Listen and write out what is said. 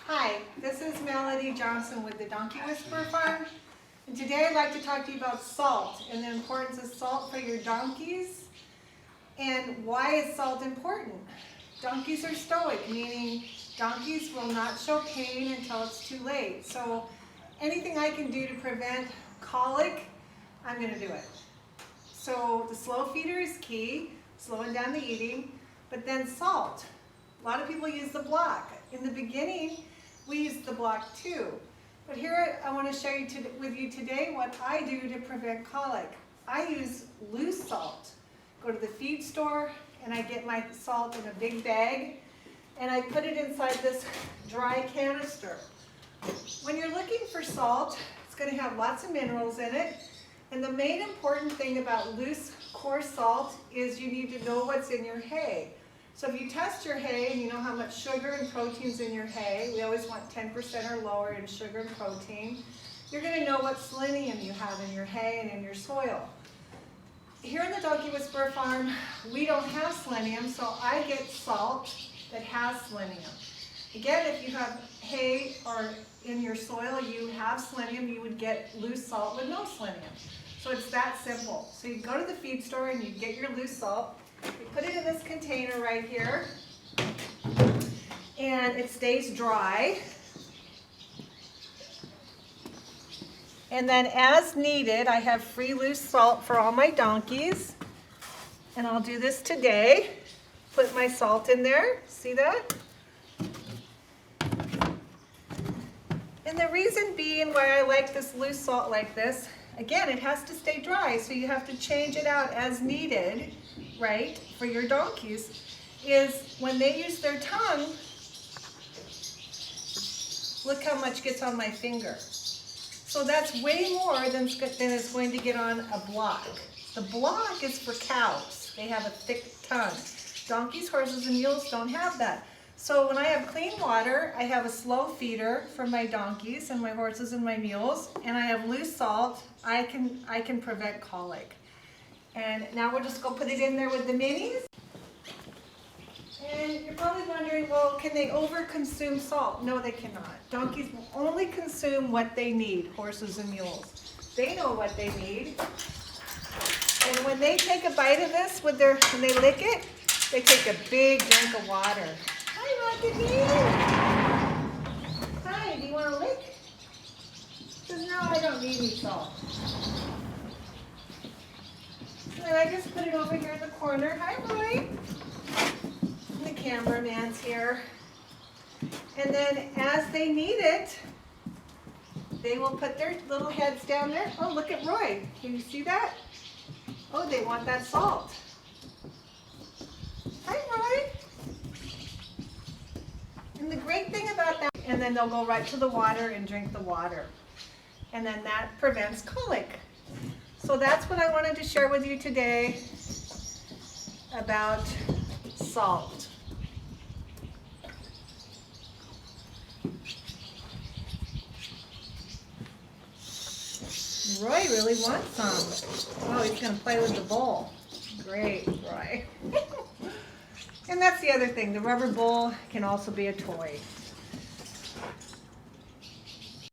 Hi, this is Melody Johnson with the Donkey Whisperer Farm, and today I'd like to talk to you about salt and the importance of salt for your donkeys and why is salt important. Donkeys are stoic, meaning donkeys will not show pain until it's too late. So anything I can do to prevent colic, I'm going to do it. So the slow feeder is key, slowing down the eating, but then salt. A lot of people use the block. In the beginning, we used the block too. But here I want to share with you today what I do to prevent colic. I use loose salt. Go to the feed store and I get my salt in a big bag and I put it inside this dry canister. When you're looking for salt, it's going to have lots of minerals in it. And the main important thing about loose, coarse salt is you need to know what's in your hay. So if you test your hay and you know how much sugar and protein's in your hay, we always want 10% or lower in sugar and protein, you're going to know what selenium you have in your hay and in your soil. Here in the Donkey Whisperer Farm, we don't have selenium, so I get salt that has selenium. Again, if you have hay or in your soil you have selenium, you would get loose salt with no selenium. So it's that simple. So you go to the feed store and you get your loose salt. You put it in this container right here, and it stays dry. And then as needed, I have free loose salt for all my donkeys. And I'll do this today. Put my salt in there, see that? And the reason being why I like this loose salt like this, again, it has to stay dry, so you have to change it out as needed, right, for your donkeys, is when they use their tongue, look how much gets on my finger. So that's way more than is going to get on a block. The block is for cows. They have a thick tongue. Donkeys, horses, and mules don't have that. So when I have clean water, I have a slow feeder for my donkeys and my horses and my mules, and I have loose salt, I can prevent colic. And now we'll just go put it in there with the minis. And you're probably wondering, well, can they overconsume salt? No, they cannot. Donkeys will only consume what they need, horses and mules. They know what they need. And when they take a bite of this, when they lick it, they take a big drink of water. Hi, Rocket. Hi, do you want to lick? She says, no, I don't need any salt. And I just put it over here in the corner. Hi, Roy. The cameraman's here. And then as they need it, they will put their little heads down there. Oh, look at Roy. Can you see that? Oh, they want that salt. Hi, Roy. And the great thing about that, and then they'll go right to the water and drink the water. And then that prevents colic. So that's what I wanted to share with you today about salt. Roy really wants some. Oh, he's going to play with the bowl. Great, Roy. And that's the other thing. The rubber bowl can also be a toy.